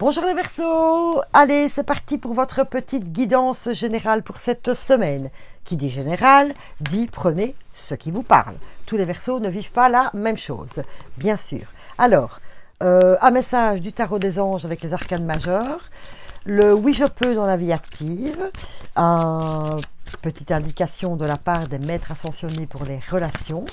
Bonjour les Verseaux, allez c'est parti pour votre petite guidance générale pour cette semaine. Qui dit général, dit prenez ce qui vous parle. Tous les Verseaux ne vivent pas la même chose, bien sûr. Alors, un message du tarot des anges avec les arcanes majeurs, le oui je peux dans la vie active, une petite indication de la part des maîtres ascensionnés pour les relations,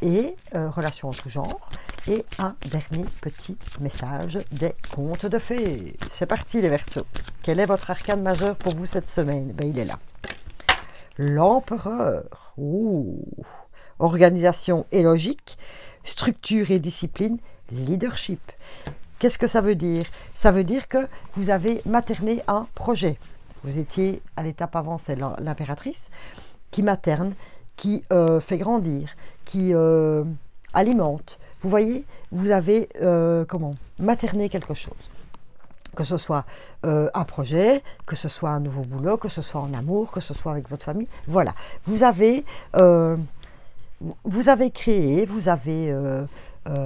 et relations en tout genre, et un dernier petit message des contes de fées. C'est parti les Verseaux. Quel est votre arcane majeur pour vous cette semaine? Ben, il est là. L'empereur. Organisation et logique, structure et discipline, leadership. Qu'est-ce que ça veut dire? Ça veut dire que vous avez materné un projet. Vous étiez à l'étape avant, c'est l'impératrice, qui materne, qui fait grandir, qui alimente. Vous voyez, vous avez materné quelque chose. Que ce soit un projet, que ce soit un nouveau boulot, que ce soit en amour, que ce soit avec votre famille. Voilà, vous avez créé, vous avez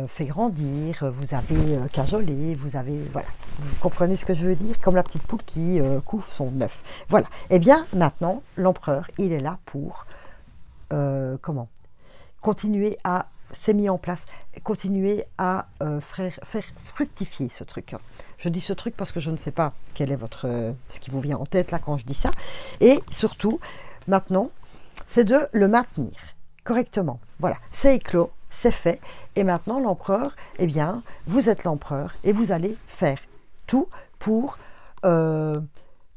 fait grandir, vous avez cajolé, vous avez, voilà. Vous comprenez ce que je veux dire? Comme la petite poule qui couvre son œuf. Voilà. Et bien maintenant, l'empereur, il est là pour continuer à s'est mis en place, continuer à faire fructifier ce truc. Je dis ce truc parce que je ne sais pas quel est ce qui vous vient en tête là quand je dis ça. Et surtout, maintenant, c'est de le maintenir correctement. Voilà, c'est éclos, c'est fait. Et maintenant, l'empereur, eh bien, vous êtes l'empereur et vous allez faire tout pour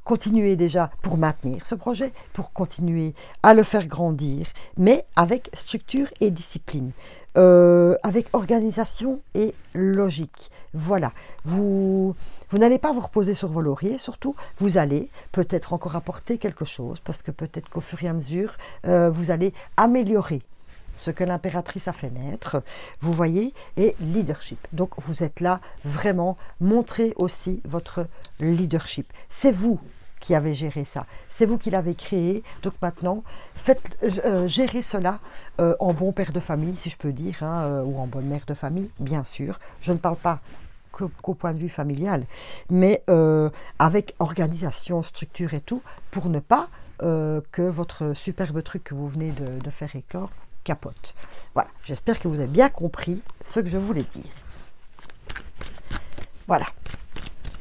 continuer déjà, pour maintenir ce projet, pour continuer à le faire grandir, mais avec structure et discipline, avec organisation et logique. Voilà, vous n'allez pas vous reposer sur vos lauriers, surtout, vous allez peut-être encore apporter quelque chose, parce que peut-être qu'au fur et à mesure, vous allez améliorer ce que l'impératrice a fait naître, vous voyez, et leadership. Donc, vous êtes là, vraiment, montrez aussi votre leadership. C'est vous qui avez géré ça, c'est vous qui l'avez créé, donc maintenant, faites gérer cela en bon père de famille, si je peux dire, ou en bonne mère de famille, bien sûr. Je ne parle pas qu'au point de vue familial, mais avec organisation, structure et tout, pour ne pas que votre superbe truc que vous venez de faire éclore capote. Voilà, j'espère que vous avez bien compris ce que je voulais dire. Voilà.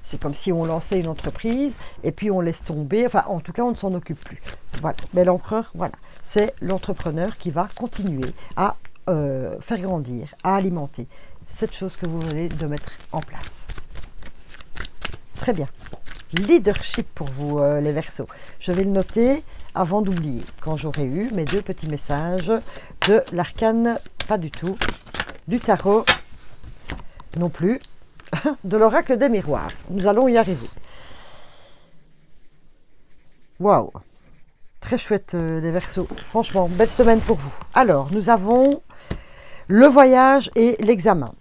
C'est comme si on lançait une entreprise et puis on laisse tomber, enfin en tout cas on ne s'en occupe plus. Voilà, mais l'empereur, voilà, c'est l'entrepreneur qui va continuer à faire grandir, à alimenter cette chose que vous venez de mettre en place. Très bien. Leadership pour vous les Verseaux. Je vais le noter avant d'oublier, quand j'aurai eu mes deux petits messages de l'arcane, pas du tout, du tarot non plus, de l'oracle des miroirs. Nous allons y arriver. Waouh! Très chouette les Verseaux. Franchement, belle semaine pour vous. Alors, nous avons le voyage et l'examen.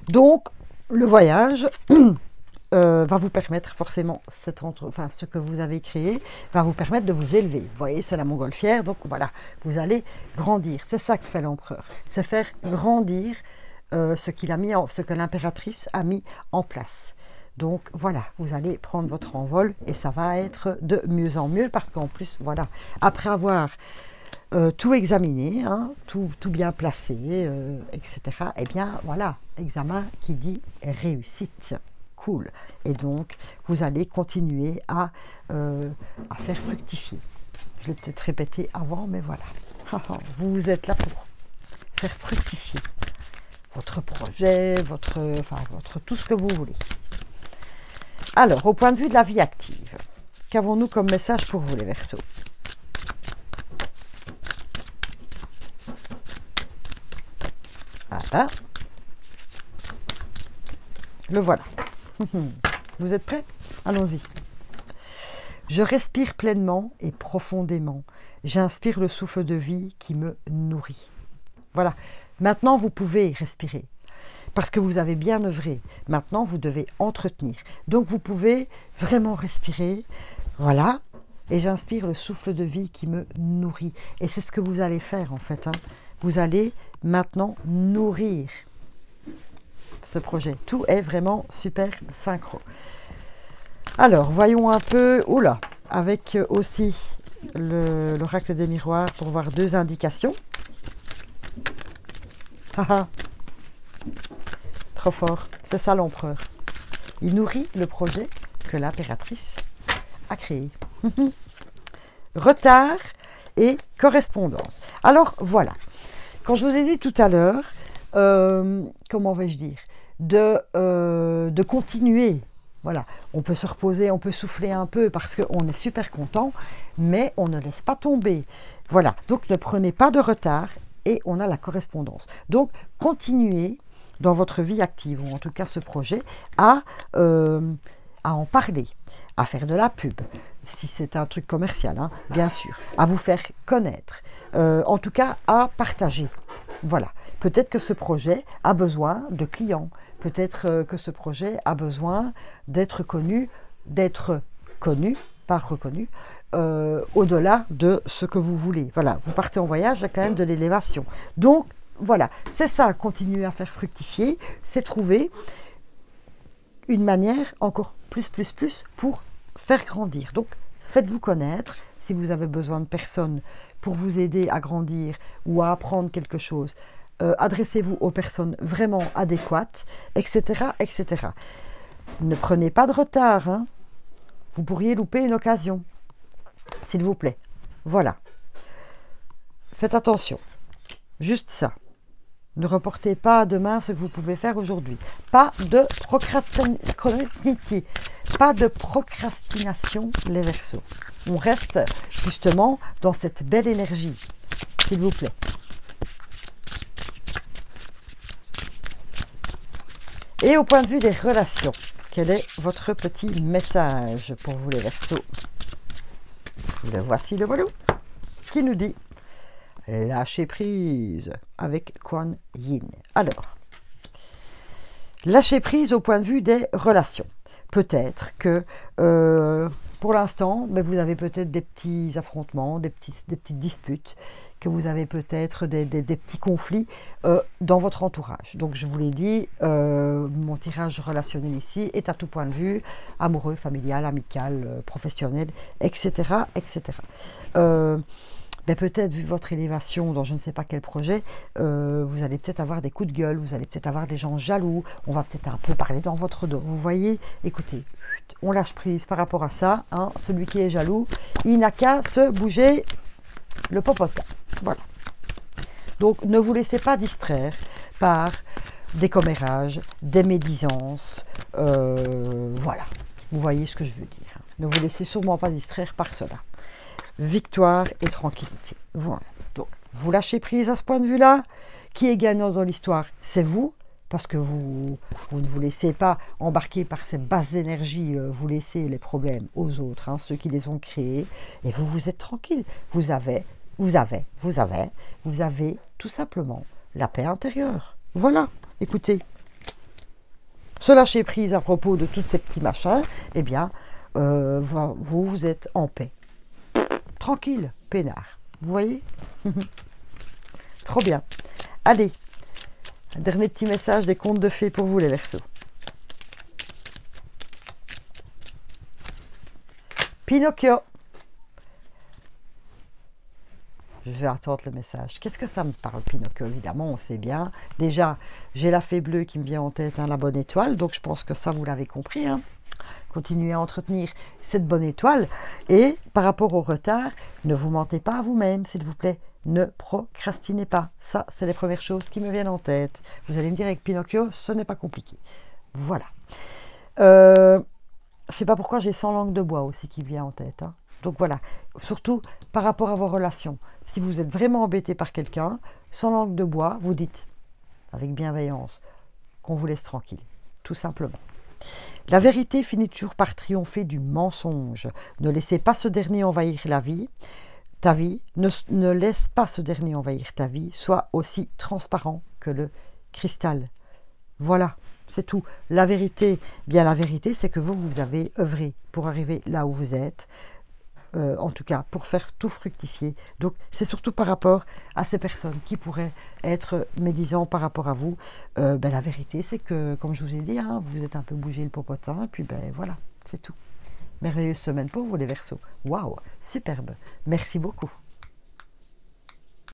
Donc, le voyage va vous permettre forcément, ce que vous avez créé, va vous permettre de vous élever. Vous voyez, c'est la montgolfière, donc voilà, vous allez grandir. C'est ça que fait l'empereur. C'est faire grandir ce que l'impératrice a mis en place. Donc voilà, vous allez prendre votre envol et ça va être de mieux en mieux parce qu'en plus, voilà, après avoir tout examiné, tout bien placé, etc., eh bien voilà, examen qui dit réussite. Cool. Et donc, vous allez continuer à faire fructifier. Je l'ai peut-être répété avant, mais voilà. Vous êtes là pour faire fructifier votre projet, votre tout ce que vous voulez. Alors, au point de vue de la vie active, qu'avons-nous comme message pour vous, les Verseaux? Voilà. Le voilà. Vous êtes prêts? Allons-y. Je respire pleinement et profondément. J'inspire le souffle de vie qui me nourrit. Voilà. Maintenant, vous pouvez respirer parce que vous avez bien œuvré. Maintenant, vous devez entretenir. Donc, vous pouvez vraiment respirer. Voilà. Et j'inspire le souffle de vie qui me nourrit. Et c'est ce que vous allez faire, en fait. Vous allez maintenant nourrir ce projet. Tout est vraiment super synchro. Alors, voyons un peu, oula, avec aussi l'oracle des miroirs pour voir 2 indications. Haha, trop fort, c'est ça l'empereur. Il nourrit le projet que l'impératrice a créé. Retard et correspondance. Alors, voilà. Quand je vous ai dit tout à l'heure, comment vais-je dire, de continuer. Voilà, on peut se reposer, on peut souffler un peu parce qu'on est super content, mais on ne laisse pas tomber. Voilà, donc ne prenez pas de retard et on a la correspondance. Donc, continuez dans votre vie active, ou en tout cas ce projet, à en parler, à faire de la pub, si c'est un truc commercial, hein, bien sûr, à vous faire connaître, en tout cas à partager. Voilà, peut-être que ce projet a besoin de clients, peut-être que ce projet a besoin d'être connu, pas reconnu, au-delà de ce que vous voulez. Voilà, vous partez en voyage, il y a quand même de l'élévation. Donc, voilà, c'est ça, continuer à faire fructifier, c'est trouver une manière encore plus pour faire grandir. Donc, faites-vous connaître. Si vous avez besoin de personnes pour vous aider à grandir ou à apprendre quelque chose, adressez-vous aux personnes vraiment adéquates, etc., etc. Ne prenez pas de retard, hein. Vous pourriez louper une occasion, s'il vous plaît. Voilà. Faites attention. Juste ça. Ne reportez pas à demain ce que vous pouvez faire aujourd'hui. Pas de procrastination, les Verseaux. On reste justement dans cette belle énergie, s'il vous plaît. Et au point de vue des relations, quel est votre petit message pour vous les Verseaux? Le voici, le voilà, qui nous dit lâcher prise avec Kuan Yin. Alors, lâcher prise au point de vue des relations. Peut-être que pour l'instant, vous avez peut-être des petits affrontements, des petites disputes, que vous avez peut-être des petits conflits dans votre entourage. Donc je vous l'ai dit, mon tirage relationnel ici est à tout point de vue, amoureux, familial, amical, professionnel, etc. etc. Peut-être, vu votre élévation dans je ne sais pas quel projet, vous allez peut-être avoir des coups de gueule, vous allez peut-être avoir des gens jaloux, on va peut-être un peu parler dans votre dos. Vous voyez, écoutez, on lâche prise par rapport à ça. Hein, celui qui est jaloux, il n'a qu'à se bouger le popotin. Voilà. Donc, ne vous laissez pas distraire par des commérages, des médisances. Voilà. Vous voyez ce que je veux dire. Ne vous laissez sûrement pas distraire par cela. Victoire et tranquillité. Voilà. Donc, vous lâchez prise à ce point de vue-là. Qui est gagnant dans l'histoire? C'est vous, parce que vous ne vous laissez pas embarquer par ces basses énergies, vous laissez les problèmes aux autres, hein, ceux qui les ont créés, et vous êtes tranquille. Vous avez tout simplement la paix intérieure. Voilà, écoutez. Se lâcher prise à propos de tous ces petits machins, eh bien, vous êtes en paix. Tranquille, peinard. Vous voyez? Trop bien. Allez, un dernier petit message des contes de fées pour vous les Verseaux. Pinocchio. Je vais attendre le message. Qu'est-ce que ça me parle, Pinocchio? Évidemment, on sait bien. Déjà, j'ai la fée bleue qui me vient en tête, hein, la bonne étoile. Donc, je pense que ça, vous l'avez compris. Hein. Continuez à entretenir cette bonne étoile. Et par rapport au retard, ne vous mentez pas à vous-même, s'il vous plaît. Ne procrastinez pas. Ça, c'est les premières choses qui me viennent en tête. Vous allez me dire, avec Pinocchio, ce n'est pas compliqué. Voilà. Je ne sais pas pourquoi j'ai 100 langues de bois aussi qui vient en tête. Hein. Donc voilà. Surtout par rapport à vos relations. Si vous êtes vraiment embêté par quelqu'un, 100 langues de bois, vous dites, avec bienveillance, qu'on vous laisse tranquille. Tout simplement. La vérité finit toujours par triompher du mensonge. Ne laissez pas ce dernier envahir ta vie. Ne laisse pas ce dernier envahir ta vie. Sois aussi transparent que le cristal. Voilà, c'est tout. La vérité, bien la vérité, c'est que vous avez œuvré pour arriver là où vous êtes. En tout cas, pour faire tout fructifier. Donc, c'est surtout par rapport à ces personnes qui pourraient être médisants par rapport à vous. La vérité, c'est que, comme je vous ai dit, hein, vous êtes un peu bougé le popotin, et puis voilà, C'est tout. Merveilleuse semaine pour vous les Verseaux. Waouh, superbe. Merci beaucoup.